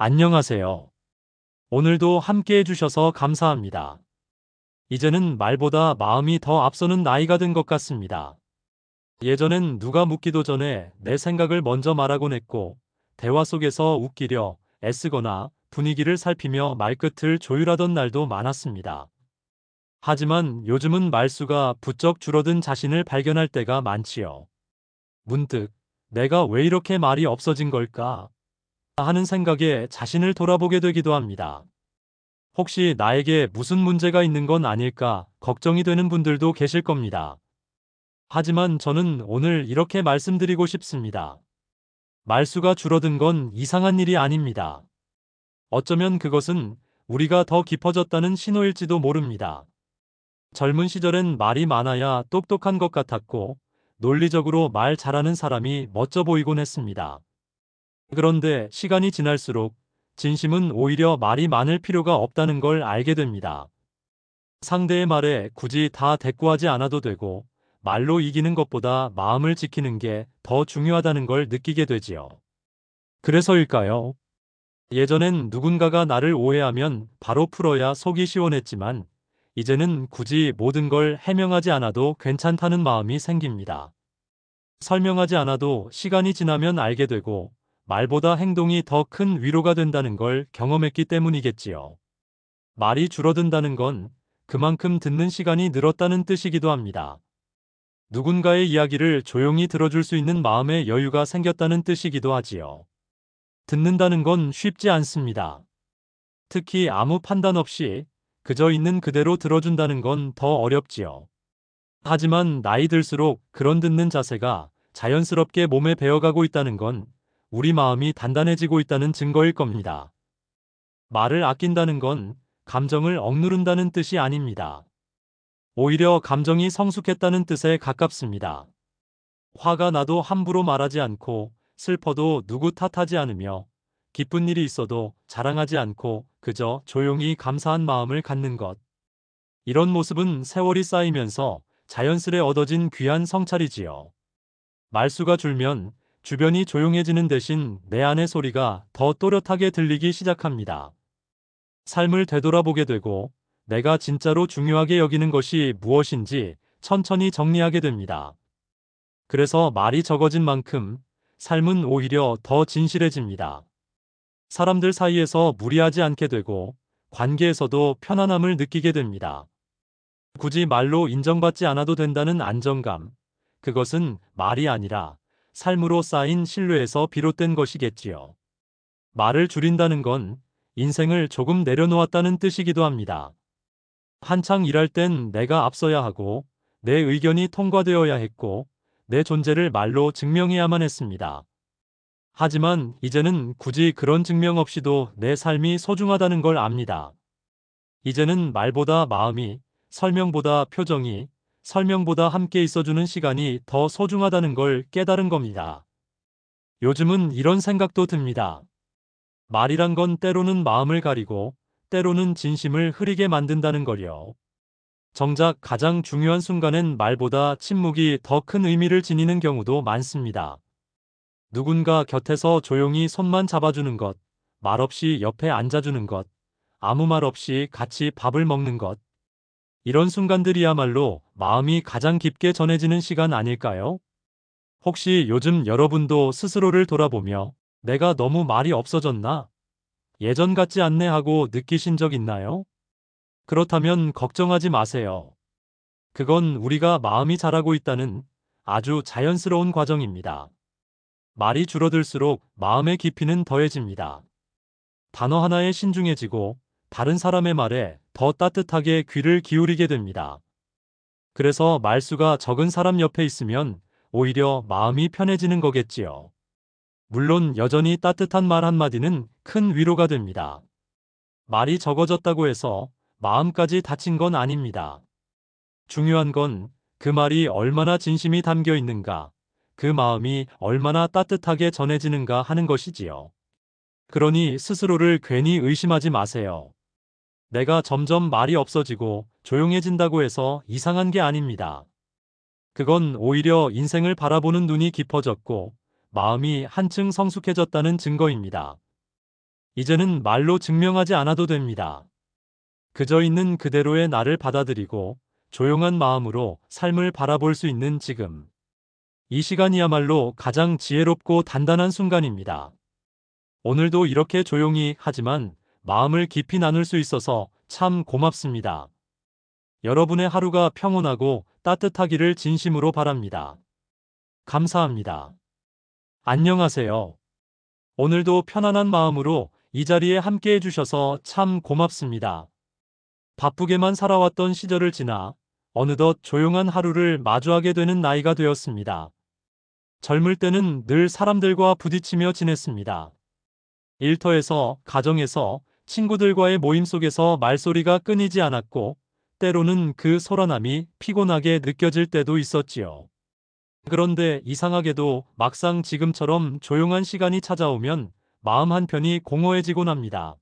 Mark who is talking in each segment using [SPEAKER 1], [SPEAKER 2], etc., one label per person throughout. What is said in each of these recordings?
[SPEAKER 1] 안녕하세요. 오늘도 함께 해주셔서 감사합니다. 이제는 말보다 마음이 더 앞서는 나이가 든 것 같습니다. 예전엔 누가 묻기도 전에 내 생각을 먼저 말하곤 했고, 대화 속에서 웃기려 애쓰거나 분위기를 살피며 말끝을 조율하던 날도 많았습니다. 하지만 요즘은 말수가 부쩍 줄어든 자신을 발견할 때가 많지요. 문득, 내가 왜 이렇게 말이 없어진 걸까? 하는 생각에 자신을 돌아보게 되기도 합니다. 혹시 나에게 무슨 문제가 있는 건 아닐까 걱정이 되는 분들도 계실 겁니다. 하지만 저는 오늘 이렇게 말씀드리고 싶습니다. 말수가 줄어든 건 이상한 일이 아닙니다. 어쩌면 그것은 우리가 더 깊어졌다는 신호일지도 모릅니다. 젊은 시절엔 말이 많아야 똑똑한 것 같았고, 논리적으로 말 잘하는 사람이 멋져 보이곤 했습니다. 그런데 시간이 지날수록 진심은 오히려 말이 많을 필요가 없다는 걸 알게 됩니다. 상대의 말에 굳이 다 대꾸하지 않아도 되고, 말로 이기는 것보다 마음을 지키는 게 더 중요하다는 걸 느끼게 되지요. 그래서일까요? 예전엔 누군가가 나를 오해하면 바로 풀어야 속이 시원했지만, 이제는 굳이 모든 걸 해명하지 않아도 괜찮다는 마음이 생깁니다. 설명하지 않아도 시간이 지나면 알게 되고, 말보다 행동이 더 큰 위로가 된다는 걸 경험했기 때문이겠지요. 말이 줄어든다는 건 그만큼 듣는 시간이 늘었다는 뜻이기도 합니다. 누군가의 이야기를 조용히 들어줄 수 있는 마음의 여유가 생겼다는 뜻이기도 하지요. 듣는다는 건 쉽지 않습니다. 특히 아무 판단 없이 그저 있는 그대로 들어준다는 건 더 어렵지요. 하지만 나이 들수록 그런 듣는 자세가 자연스럽게 몸에 배어가고 있다는 건 우리 마음이 단단해지고 있다는 증거일 겁니다. 말을 아낀다는 건 감정을 억누른다는 뜻이 아닙니다. 오히려 감정이 성숙했다는 뜻에 가깝습니다. 화가 나도 함부로 말하지 않고, 슬퍼도 누구 탓하지 않으며, 기쁜 일이 있어도 자랑하지 않고 그저 조용히 감사한 마음을 갖는 것. 이런 모습은 세월이 쌓이면서 자연스레 얻어진 귀한 성찰이지요. 말수가 줄면 주변이 조용해지는 대신 내 안의 소리가 더 또렷하게 들리기 시작합니다. 삶을 되돌아보게 되고, 내가 진짜로 중요하게 여기는 것이 무엇인지 천천히 정리하게 됩니다. 그래서 말이 적어진 만큼 삶은 오히려 더 진실해집니다. 사람들 사이에서 무리하지 않게 되고, 관계에서도 편안함을 느끼게 됩니다. 굳이 말로 인정받지 않아도 된다는 안정감, 그것은 말이 아니라 삶으로 쌓인 신뢰에서 비롯된 것이겠지요. 말을 줄인다는 건 인생을 조금 내려놓았다는 뜻이기도 합니다. 한창 일할 땐 내가 앞서야 하고, 내 의견이 통과되어야 했고, 내 존재를 말로 증명해야만 했습니다. 하지만 이제는 굳이 그런 증명 없이도 내 삶이 소중하다는 걸 압니다. 이제는 말보다 마음이, 설명보다 표정이, 설명보다 함께 있어주는 시간이 더 소중하다는 걸 깨달은 겁니다. 요즘은 이런 생각도 듭니다. 말이란 건 때로는 마음을 가리고, 때로는 진심을 흐리게 만든다는 걸요. 정작 가장 중요한 순간엔 말보다 침묵이 더 큰 의미를 지니는 경우도 많습니다. 누군가 곁에서 조용히 손만 잡아주는 것, 말없이 옆에 앉아주는 것, 아무 말 없이 같이 밥을 먹는 것. 이런 순간들이야말로 마음이 가장 깊게 전해지는 시간 아닐까요? 혹시 요즘 여러분도 스스로를 돌아보며 내가 너무 말이 없어졌나? 예전 같지 않네 하고 느끼신 적 있나요? 그렇다면 걱정하지 마세요. 그건 우리가 마음이 자라고 있다는 아주 자연스러운 과정입니다. 말이 줄어들수록 마음의 깊이는 더해집니다. 단어 하나에 신중해지고, 다른 사람의 말에 더 따뜻하게 귀를 기울이게 됩니다. 그래서 말수가 적은 사람 옆에 있으면 오히려 마음이 편해지는 거겠지요. 물론 여전히 따뜻한 말 한마디는 큰 위로가 됩니다. 말이 적어졌다고 해서 마음까지 다친 건 아닙니다. 중요한 건 그 말이 얼마나 진심이 담겨 있는가, 그 마음이 얼마나 따뜻하게 전해지는가 하는 것이지요. 그러니 스스로를 괜히 의심하지 마세요. 내가 점점 말이 없어지고 조용해진다고 해서 이상한 게 아닙니다. 그건 오히려 인생을 바라보는 눈이 깊어졌고, 마음이 한층 성숙해졌다는 증거입니다. 이제는 말로 증명하지 않아도 됩니다. 그저 있는 그대로의 나를 받아들이고 조용한 마음으로 삶을 바라볼 수 있는 지금. 이 시간이야말로 가장 지혜롭고 단단한 순간입니다. 오늘도 이렇게 조용히 하지만 마음을 깊이 나눌 수 있어서 참 고맙습니다. 여러분의 하루가 평온하고 따뜻하기를 진심으로 바랍니다. 감사합니다. 안녕하세요. 오늘도 편안한 마음으로 이 자리에 함께 해주셔서 참 고맙습니다. 바쁘게만 살아왔던 시절을 지나 어느덧 조용한 하루를 마주하게 되는 나이가 되었습니다. 젊을 때는 늘 사람들과 부딪히며 지냈습니다. 일터에서, 가정에서, 친구들과의 모임 속에서 말소리가 끊이지 않았고, 때로는 그 소란함이 피곤하게 느껴질 때도 있었지요. 그런데 이상하게도 막상 지금처럼 조용한 시간이 찾아오면 마음 한편이 공허해지곤 합니다.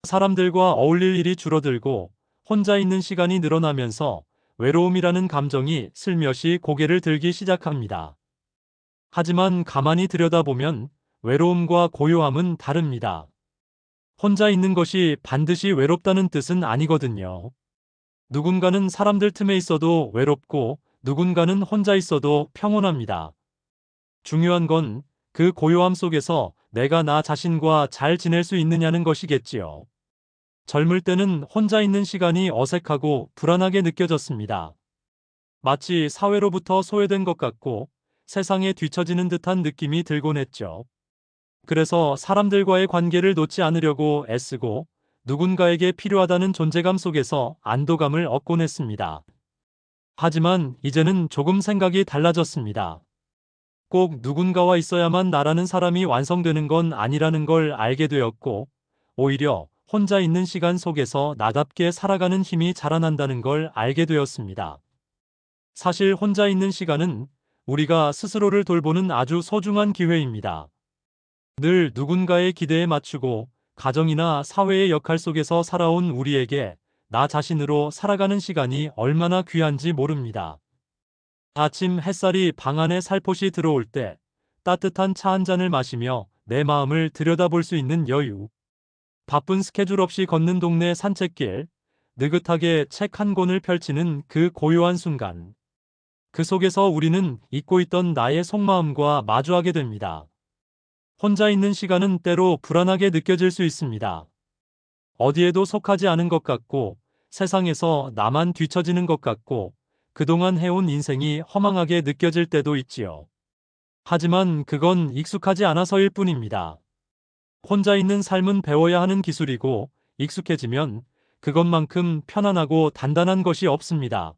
[SPEAKER 1] 사람들과 어울릴 일이 줄어들고 혼자 있는 시간이 늘어나면서 외로움이라는 감정이 슬며시 고개를 들기 시작합니다. 하지만 가만히 들여다보면 외로움과 고요함은 다릅니다. 혼자 있는 것이 반드시 외롭다는 뜻은 아니거든요. 누군가는 사람들 틈에 있어도 외롭고 누군가는 혼자 있어도 평온합니다. 중요한 건 그 고요함 속에서 내가 나 자신과 잘 지낼 수 있느냐는 것이겠지요. 젊을 때는 혼자 있는 시간이 어색하고 불안하게 느껴졌습니다. 마치 사회로부터 소외된 것 같고 세상에 뒤처지는 듯한 느낌이 들곤 했죠. 그래서 사람들과의 관계를 놓지 않으려고 애쓰고 누군가에게 필요하다는 존재감 속에서 안도감을 얻곤 했습니다. 하지만 이제는 조금 생각이 달라졌습니다. 꼭 누군가와 있어야만 나라는 사람이 완성되는 건 아니라는 걸 알게 되었고, 오히려 혼자 있는 시간 속에서 나답게 살아가는 힘이 자라난다는 걸 알게 되었습니다. 사실 혼자 있는 시간은 우리가 스스로를 돌보는 아주 소중한 기회입니다. 늘 누군가의 기대에 맞추고 가정이나 사회의 역할 속에서 살아온 우리에게 나 자신으로 살아가는 시간이 얼마나 귀한지 모릅니다. 아침 햇살이 방 안에 살포시 들어올 때 따뜻한 차 한 잔을 마시며 내 마음을 들여다볼 수 있는 여유. 바쁜 스케줄 없이 걷는 동네 산책길, 느긋하게 책 한 권을 펼치는 그 고요한 순간. 그 속에서 우리는 잊고 있던 나의 속마음과 마주하게 됩니다. 혼자 있는 시간은 때로 불안하게 느껴질 수 있습니다. 어디에도 속하지 않은 것 같고, 세상에서 나만 뒤처지는 것 같고, 그동안 해온 인생이 허망하게 느껴질 때도 있지요. 하지만 그건 익숙하지 않아서일 뿐입니다. 혼자 있는 삶은 배워야 하는 기술이고, 익숙해지면 그것만큼 편안하고 단단한 것이 없습니다.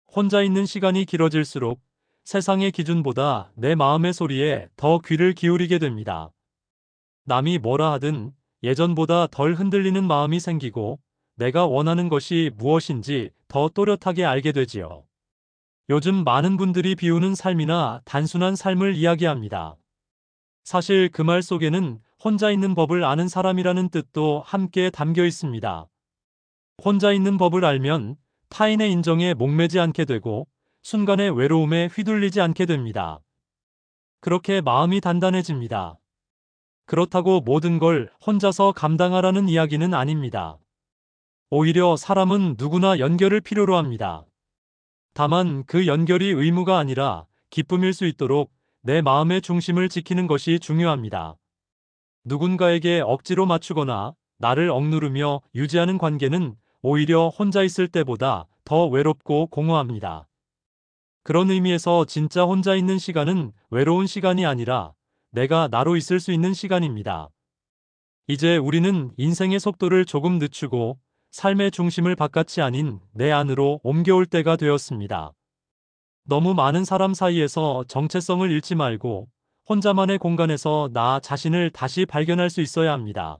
[SPEAKER 1] 혼자 있는 시간이 길어질수록 세상의 기준보다 내 마음의 소리에 더 귀를 기울이게 됩니다. 남이 뭐라 하든 예전보다 덜 흔들리는 마음이 생기고 내가 원하는 것이 무엇인지 더 또렷하게 알게 되지요. 요즘 많은 분들이 비우는 삶이나 단순한 삶을 이야기합니다. 사실 그 말 속에는 혼자 있는 법을 아는 사람이라는 뜻도 함께 담겨 있습니다. 혼자 있는 법을 알면 타인의 인정에 목매지 않게 되고 순간의 외로움에 휘둘리지 않게 됩니다. 그렇게 마음이 단단해집니다. 그렇다고 모든 걸 혼자서 감당하라는 이야기는 아닙니다. 오히려 사람은 누구나 연결을 필요로 합니다. 다만 그 연결이 의무가 아니라 기쁨일 수 있도록 내 마음의 중심을 지키는 것이 중요합니다. 누군가에게 억지로 맞추거나 나를 억누르며 유지하는 관계는 오히려 혼자 있을 때보다 더 외롭고 공허합니다. 그런 의미에서 진짜 혼자 있는 시간은 외로운 시간이 아니라 내가 나로 있을 수 있는 시간입니다. 이제 우리는 인생의 속도를 조금 늦추고 삶의 중심을 바깥이 아닌 내 안으로 옮겨올 때가 되었습니다. 너무 많은 사람 사이에서 정체성을 잃지 말고 혼자만의 공간에서 나 자신을 다시 발견할 수 있어야 합니다.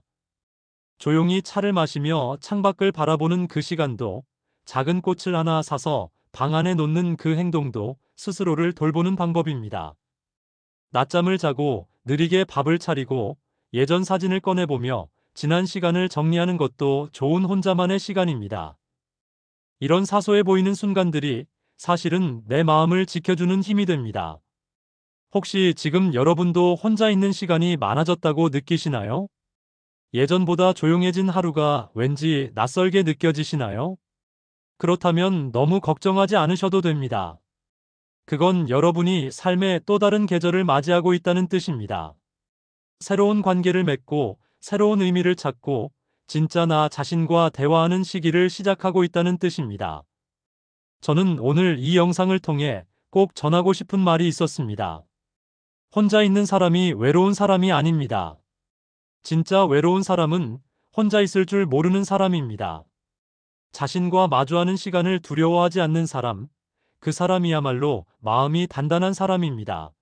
[SPEAKER 1] 조용히 차를 마시며 창밖을 바라보는 그 시간도, 작은 꽃을 하나 사서 방 안에 놓는 그 행동도 스스로를 돌보는 방법입니다. 낮잠을 자고 느리게 밥을 차리고 예전 사진을 꺼내보며 지난 시간을 정리하는 것도 좋은 혼자만의 시간입니다. 이런 사소해 보이는 순간들이 사실은 내 마음을 지켜주는 힘이 됩니다. 혹시 지금 여러분도 혼자 있는 시간이 많아졌다고 느끼시나요? 예전보다 조용해진 하루가 왠지 낯설게 느껴지시나요? 그렇다면 너무 걱정하지 않으셔도 됩니다. 그건 여러분이 삶의 또 다른 계절을 맞이하고 있다는 뜻입니다. 새로운 관계를 맺고 새로운 의미를 찾고 진짜 나 자신과 대화하는 시기를 시작하고 있다는 뜻입니다. 저는 오늘 이 영상을 통해 꼭 전하고 싶은 말이 있었습니다. 혼자 있는 사람이 외로운 사람이 아닙니다. 진짜 외로운 사람은 혼자 있을 줄 모르는 사람입니다. 자신과 마주하는 시간을 두려워하지 않는 사람, 그 사람이야말로 마음이 단단한 사람입니다.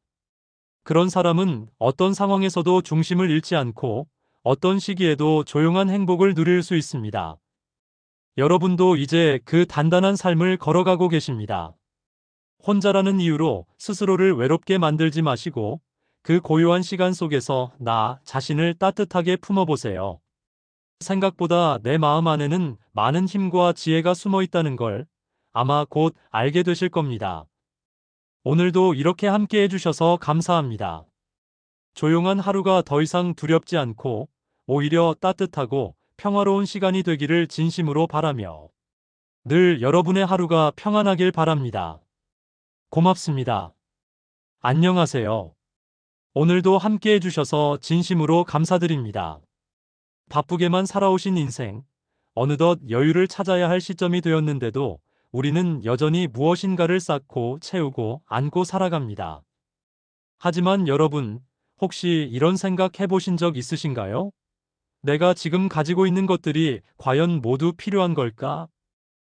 [SPEAKER 1] 그런 사람은 어떤 상황에서도 중심을 잃지 않고 어떤 시기에도 조용한 행복을 누릴 수 있습니다. 여러분도 이제 그 단단한 삶을 걸어가고 계십니다. 혼자라는 이유로 스스로를 외롭게 만들지 마시고 그 고요한 시간 속에서 나 자신을 따뜻하게 품어보세요. 생각보다 내 마음 안에는 많은 힘과 지혜가 숨어 있다는 걸 아마 곧 알게 되실 겁니다. 오늘도 이렇게 함께 해주셔서 감사합니다. 조용한 하루가 더 이상 두렵지 않고 오히려 따뜻하고 평화로운 시간이 되기를 진심으로 바라며 늘 여러분의 하루가 평안하길 바랍니다. 고맙습니다. 안녕하세요. 오늘도 함께 해주셔서 진심으로 감사드립니다. 바쁘게만 살아오신 인생, 어느덧 여유를 찾아야 할 시점이 되었는데도 우리는 여전히 무엇인가를 쌓고 채우고 안고 살아갑니다. 하지만 여러분, 혹시 이런 생각 해보신 적 있으신가요? 내가 지금 가지고 있는 것들이 과연 모두 필요한 걸까?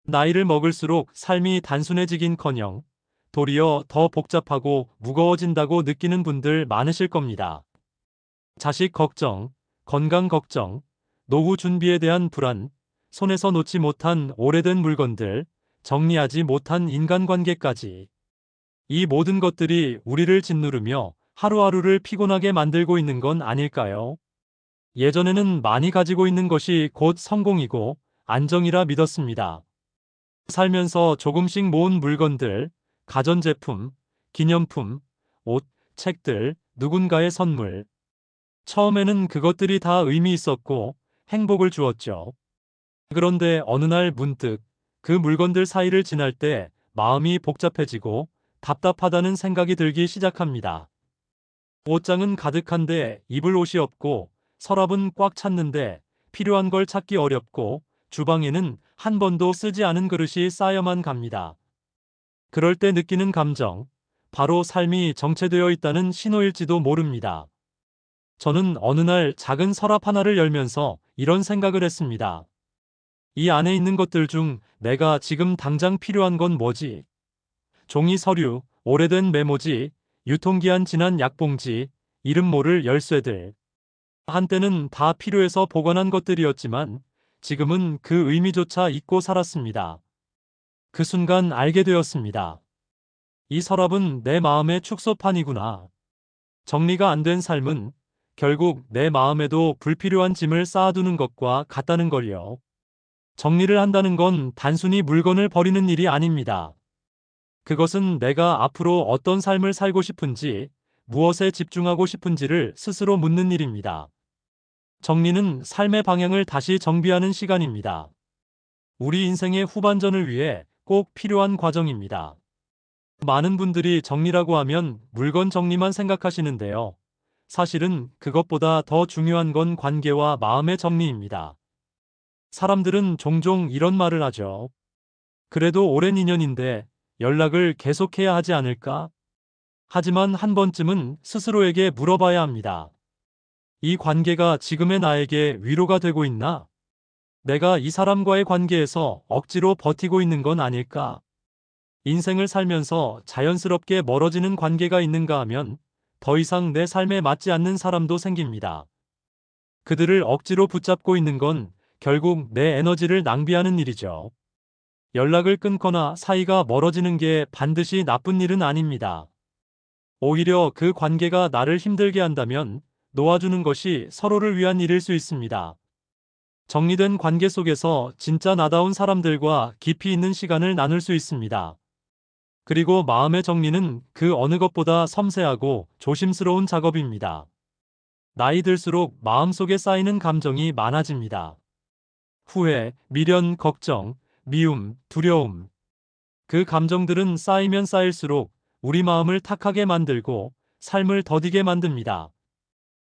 [SPEAKER 1] 나이를 먹을수록 삶이 단순해지긴커녕 도리어 더 복잡하고 무거워진다고 느끼는 분들 많으실 겁니다. 자식 걱정, 건강 걱정, 노후 준비에 대한 불안, 손에서 놓지 못한 오래된 물건들, 정리하지 못한 인간관계까지. 이 모든 것들이 우리를 짓누르며 하루하루를 피곤하게 만들고 있는 건 아닐까요? 예전에는 많이 가지고 있는 것이 곧 성공이고 안정이라 믿었습니다. 살면서 조금씩 모은 물건들, 가전제품, 기념품, 옷, 책들, 누군가의 선물. 처음에는 그것들이 다 의미 있었고 행복을 주었죠. 그런데 어느 날 문득 그 물건들 사이를 지날 때 마음이 복잡해지고 답답하다는 생각이 들기 시작합니다. 옷장은 가득한데 입을 옷이 없고 서랍은 꽉 찼는데 필요한 걸 찾기 어렵고 주방에는 한 번도 쓰지 않은 그릇이 쌓여만 갑니다. 그럴 때 느끼는 감정, 바로 삶이 정체되어 있다는 신호일지도 모릅니다. 저는 어느 날 작은 서랍 하나를 열면서 이런 생각을 했습니다. 이 안에 있는 것들 중 내가 지금 당장 필요한 건 뭐지? 종이 서류, 오래된 메모지, 유통기한 지난 약봉지, 이름 모를 열쇠들. 한때는 다 필요해서 보관한 것들이었지만 지금은 그 의미조차 잊고 살았습니다. 그 순간 알게 되었습니다. 이 서랍은 내 마음의 축소판이구나. 정리가 안 된 삶은 결국 내 마음에도 불필요한 짐을 쌓아두는 것과 같다는 걸요. 정리를 한다는 건 단순히 물건을 버리는 일이 아닙니다. 그것은 내가 앞으로 어떤 삶을 살고 싶은지, 무엇에 집중하고 싶은지를 스스로 묻는 일입니다. 정리는 삶의 방향을 다시 정비하는 시간입니다. 우리 인생의 후반전을 위해 꼭 필요한 과정입니다. 많은 분들이 정리라고 하면 물건 정리만 생각하시는데요. 사실은 그것보다 더 중요한 건 관계와 마음의 정리입니다. 사람들은 종종 이런 말을 하죠. 그래도 오랜 인연인데 연락을 계속해야 하지 않을까? 하지만 한 번쯤은 스스로에게 물어봐야 합니다. 이 관계가 지금의 나에게 위로가 되고 있나? 내가 이 사람과의 관계에서 억지로 버티고 있는 건 아닐까? 인생을 살면서 자연스럽게 멀어지는 관계가 있는가 하면 더 이상 내 삶에 맞지 않는 사람도 생깁니다. 그들을 억지로 붙잡고 있는 건 결국 내 에너지를 낭비하는 일이죠. 연락을 끊거나 사이가 멀어지는 게 반드시 나쁜 일은 아닙니다. 오히려 그 관계가 나를 힘들게 한다면 놓아주는 것이 서로를 위한 일일 수 있습니다. 정리된 관계 속에서 진짜 나다운 사람들과 깊이 있는 시간을 나눌 수 있습니다. 그리고 마음의 정리는 그 어느 것보다 섬세하고 조심스러운 작업입니다. 나이 들수록 마음속에 쌓이는 감정이 많아집니다. 후회, 미련, 걱정, 미움, 두려움. 그 감정들은 쌓이면 쌓일수록 우리 마음을 탁하게 만들고 삶을 더디게 만듭니다.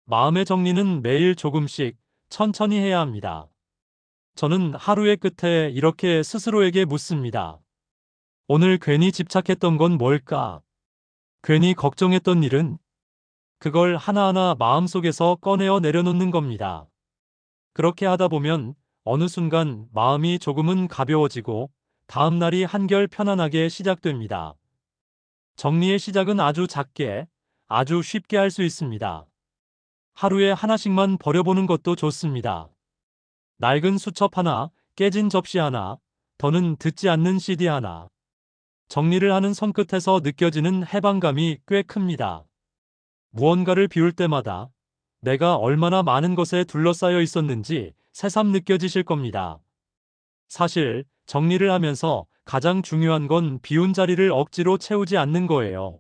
[SPEAKER 1] 마음의 정리는 매일 조금씩 천천히 해야 합니다. 저는 하루의 끝에 이렇게 스스로에게 묻습니다. 오늘 괜히 집착했던 건 뭘까? 괜히 걱정했던 일은? 그걸 하나하나 마음속에서 꺼내어 내려놓는 겁니다. 그렇게 하다 보면 어느 순간 마음이 조금은 가벼워지고 다음 날이 한결 편안하게 시작됩니다. 정리의 시작은 아주 작게, 아주 쉽게 할 수 있습니다. 하루에 하나씩만 버려보는 것도 좋습니다. 낡은 수첩 하나, 깨진 접시 하나, 더는 듣지 않는 CD 하나. 정리를 하는 손끝에서 느껴지는 해방감이 꽤 큽니다. 무언가를 비울 때마다 내가 얼마나 많은 것에 둘러싸여 있었는지 새삼 느껴지실 겁니다. 사실 정리를 하면서 가장 중요한 건 비운 자리를 억지로 채우지 않는 거예요.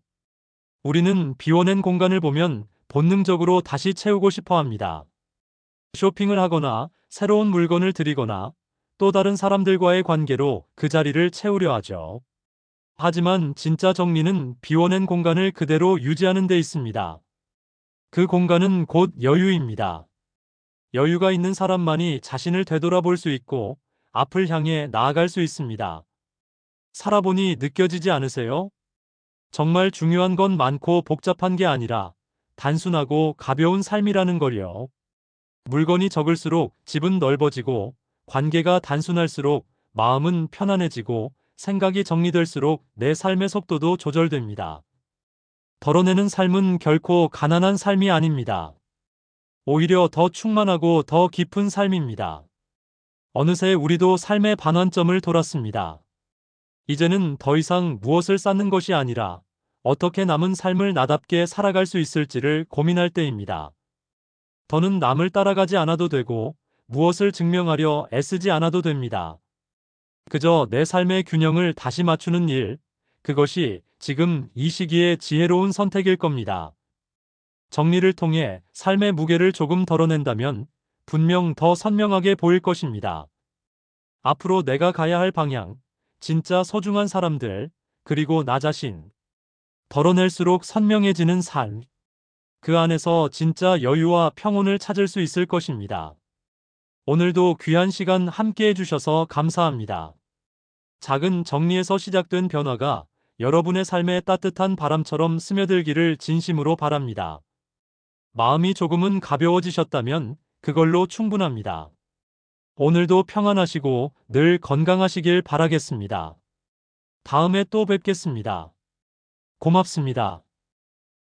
[SPEAKER 1] 우리는 비워낸 공간을 보면 본능적으로 다시 채우고 싶어 합니다. 쇼핑을 하거나 새로운 물건을 들이거나 또 다른 사람들과의 관계로 그 자리를 채우려 하죠. 하지만 진짜 정리는 비워낸 공간을 그대로 유지하는 데 있습니다. 그 공간은 곧 여유입니다. 여유가 있는 사람만이 자신을 되돌아볼 수 있고 앞을 향해 나아갈 수 있습니다. 살아보니 느껴지지 않으세요? 정말 중요한 건 많고 복잡한 게 아니라 단순하고 가벼운 삶이라는 걸요. 물건이 적을수록 집은 넓어지고 관계가 단순할수록 마음은 편안해지고 생각이 정리될수록 내 삶의 속도도 조절됩니다. 덜어내는 삶은 결코 가난한 삶이 아닙니다. 오히려 더 충만하고 더 깊은 삶입니다. 어느새 우리도 삶의 반환점을 돌았습니다. 이제는 더 이상 무엇을 쌓는 것이 아니라 어떻게 남은 삶을 나답게 살아갈 수 있을지를 고민할 때입니다. 더는 남을 따라가지 않아도 되고 무엇을 증명하려 애쓰지 않아도 됩니다. 그저 내 삶의 균형을 다시 맞추는 일, 그것이 지금 이 시기의 지혜로운 선택일 겁니다. 정리를 통해 삶의 무게를 조금 덜어낸다면 분명 더 선명하게 보일 것입니다. 앞으로 내가 가야 할 방향, 진짜 소중한 사람들, 그리고 나 자신. 덜어낼수록 선명해지는 삶. 그 안에서 진짜 여유와 평온을 찾을 수 있을 것입니다. 오늘도 귀한 시간 함께 해주셔서 감사합니다. 작은 정리에서 시작된 변화가 여러분의 삶에 따뜻한 바람처럼 스며들기를 진심으로 바랍니다. 마음이 조금은 가벼워지셨다면 그걸로 충분합니다. 오늘도 평안하시고 늘 건강하시길 바라겠습니다. 다음에 또 뵙겠습니다. 고맙습니다.